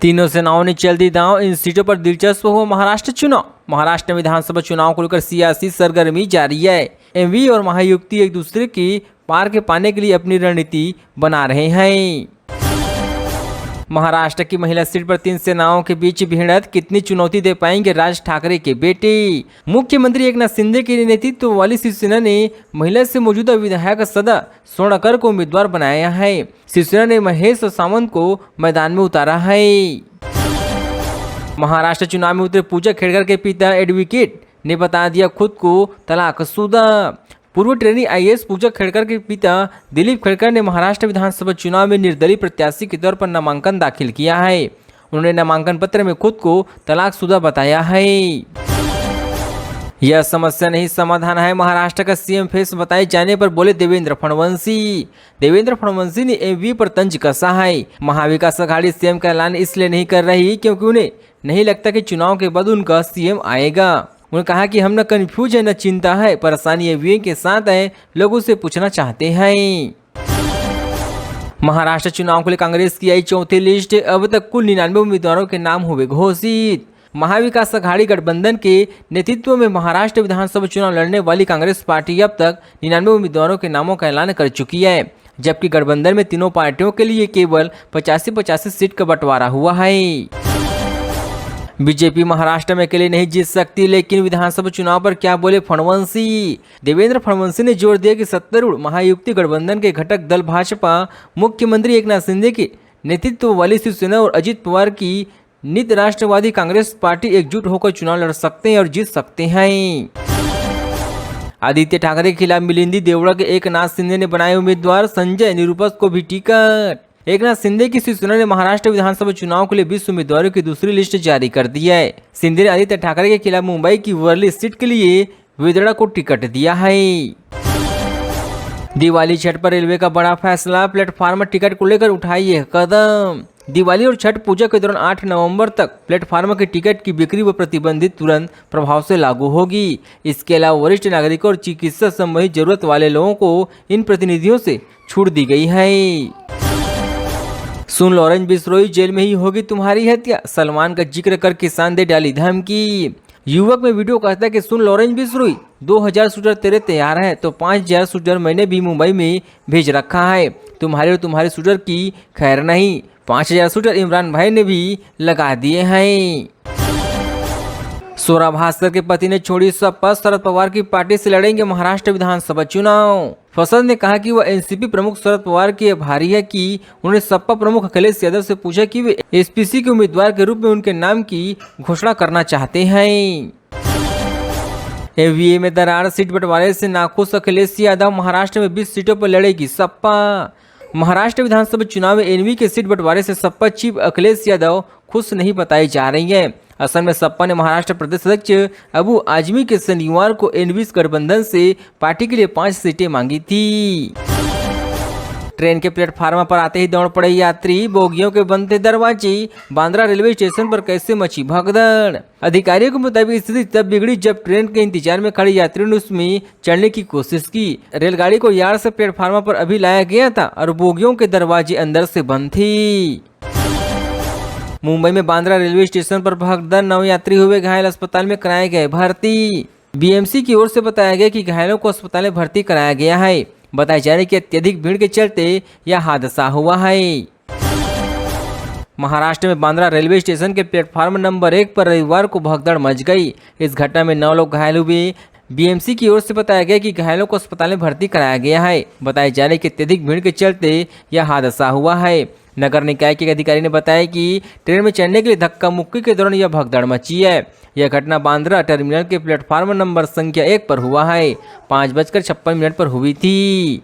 तीनों सेनाओं ने चल दी दांव, इन सीटों पर दिलचस्प हुआ महाराष्ट्र चुनाव। महाराष्ट्र में विधानसभा चुनाव को लेकर सियासी सरगर्मी जारी है। एमवी और महायुति एक दूसरे की पार के पाने के लिए अपनी रणनीति बना रहे हैं। महाराष्ट्र की महिला सीट पर तीन सेनाओं के बीच भिड़ंत, कितनी चुनौती दे पाएंगे राज ठाकरे के बेटे। मुख्यमंत्री एकनाथ शिंदे के नेतृत्व वाली शिवसेना ने महिला से मौजूदा विधायक सदा सोनाकर को उम्मीदवार बनाया है। शिवसेना ने महेश सावंत को मैदान में उतारा है। महाराष्ट्र चुनाव में उतरे पूजा खेड़कर के पिता एडवोकेट ने बता दिया खुद को तलाकशुदा। पूर्व ट्रेनी आईएएस पूजा खेड़कर के पिता दिलीप खेड़कर ने महाराष्ट्र विधानसभा चुनाव में निर्दलीय प्रत्याशी के तौर पर नामांकन दाखिल किया है। उन्होंने नामांकन पत्र में खुद को तलाकशुदा बताया है। यह समस्या नहीं समाधान है, महाराष्ट्र का सीएम फेस बताए जाने पर बोले देवेंद्र फडणवीस। देवेंद्र फडणवीस ने एमवी पर तंज कसा है। महाविकास आघाड़ी सीएम का ऐलान इसलिए नहीं कर रही क्योंकि उन्हें नहीं लगता कि चुनाव के बाद उनका सीएम आएगा। उन्होंने कहा कि हम न कंफ्यूज है न चिंता है, परेशानी एमवी के साथ है, लोगों से पूछना चाहते हैं। महाराष्ट्र चुनाव के लिए कांग्रेस की आई चौथी लिस्ट, अब तक कुल 99 उम्मीदवारों के नाम हुए घोषित। महाविकास आघाड़ी गठबंधन के नेतृत्व में महाराष्ट्र विधानसभा चुनाव लड़ने वाली कांग्रेस पार्टी अब तक 99 उम्मीदवारों के नामों का ऐलान कर चुकी है, जबकि गठबंधन में तीनों पार्टियों के लिए केवल 85-85 सीट का बंटवारा हुआ है। बीजेपी महाराष्ट्र में अकेले नहीं जीत सकती, लेकिन विधानसभा चुनाव पर क्या बोले फडणवीस। देवेंद्र फडणवीस ने जोर दिया कि सत्तारूढ़ महायुति गठबंधन के घटक दल भाजपा, मुख्यमंत्री एकनाथ शिंदे के नेतृत्व वाली शिवसेना और अजित पवार की नित राष्ट्रवादी कांग्रेस पार्टी एकजुट होकर चुनाव लड़ सकते हैं और जीत सकते हैं। आदित्य ठाकरे के खिलाफ मिलिंदी देवड़ा के एकनाथ शिंदे ने बनाए उम्मीदवार, संजय निरुपम को भी टिकट। एकनाथ शिंदे की शिवसेना ने महाराष्ट्र विधानसभा चुनाव के लिए 20 उम्मीदवारों की दूसरी लिस्ट जारी कर दी है। शिंदे ने आदित्य ठाकरे के खिलाफ मुंबई की वर्ली सीट के लिए वेदड़ा को टिकट दिया है। दिवाली छठ पर रेलवे का बड़ा फैसला, प्लेटफार्म टिकट को लेकर उठाई है कदम। दिवाली और छठ पूजा के दौरान 8 नवंबर तक प्लेटफार्म के टिकट की बिक्री व प्रतिबंधित तुरंत प्रभाव से लागू होगी। इसके अलावा वरिष्ठ नागरिकों और चिकित्सा संबंधी जरूरत वाले लोगों को इन प्रतिनिधियों से छूट दी गई है। सुन लॉरेंस बिश्नोई, जेल में ही होगी तुम्हारी हत्या, सलमान का जिक्र कर किसान दे डाली धमकी। युवक में वीडियो कहता है कि सुन लॉरेंस बिश्नोई, 2000 शूटर तेरे तैयार है तो 5000 शूटर मैंने भी मुंबई में भेज रखा है, तुम्हारे और तुम्हारे शूटर की खैर नहीं। 5000 शूटर इमरान भाई ने भी लगा दिए हैं। स्वरा भास्कर के पति ने छोड़ी सपा, शरद पवार की पार्टी से लड़ेंगे महाराष्ट्र विधानसभा चुनाव। फसद ने कहा कि वह एनसीपी प्रमुख शरद पवार के आभारी है कि उन्होंने सपा प्रमुख अखिलेश यादव से पूछा कि वे एसपीसी के उम्मीदवार के रूप में उनके नाम की घोषणा करना चाहते हैं। एवीए में दरार, सीट बंटवारे से नाखुश अखिलेश यादव, महाराष्ट्र में 20 सीटों पर लड़ेगी सपा। महाराष्ट्र विधानसभा चुनाव में एनवी के सीट बंटवारे से सपा चीफ अखिलेश यादव खुश नहीं बताई जा रही है। असल में सपा ने महाराष्ट्र प्रदेश अध्यक्ष अबू आजमी के शनिवार को एनवी गठबंधन से पार्टी के लिए 5 सीटें मांगी थी। ट्रेन के प्लेटफार्म पर आते ही दौड़ पड़े यात्री, बोगियों के बंद थे दरवाजे, बांद्रा रेलवे स्टेशन पर कैसे मची भगदड़। अधिकारियों के मुताबिक स्थिति तब बिगड़ी जब ट्रेन के इंतजार में खड़े यात्रियों ने उसमें चढ़ने की कोशिश की। रेलगाड़ी को यार्ड से प्लेटफार्म पर अभी लाया गया था और बोगियों के दरवाजे अंदर से बंद थी। मुंबई में बांद्रा रेलवे स्टेशन पर भगदड़, 9 यात्री हुए घायल, अस्पताल में कराए गए भर्ती। बीएमसी की ओर से बताया गया कि घायलों को अस्पताल में भर्ती कराया गया है। बताया जा रहा है कि अत्यधिक भीड़ के चलते यह हादसा हुआ है। महाराष्ट्र में बांद्रा रेलवे स्टेशन के प्लेटफार्म नंबर 1 पर रविवार को भगदड़ मच गई। इस घटना में 9 लोग घायल हुए। बीएमसी की ओर से बताया गया कि घायलों को अस्पताल में भर्ती कराया गया है। बताया जा रहा है कि अत्यधिक भीड़ के चलते यह हादसा हुआ है। नगर निकाय के अधिकारी ने बताया कि ट्रेन में चढ़ने के लिए धक्का मुक्की के दौरान यह भगदड़ मची है। यह घटना बांद्रा टर्मिनल के प्लेटफार्म नंबर संख्या 1 पर हुआ है। 5:56 पर हुई थी।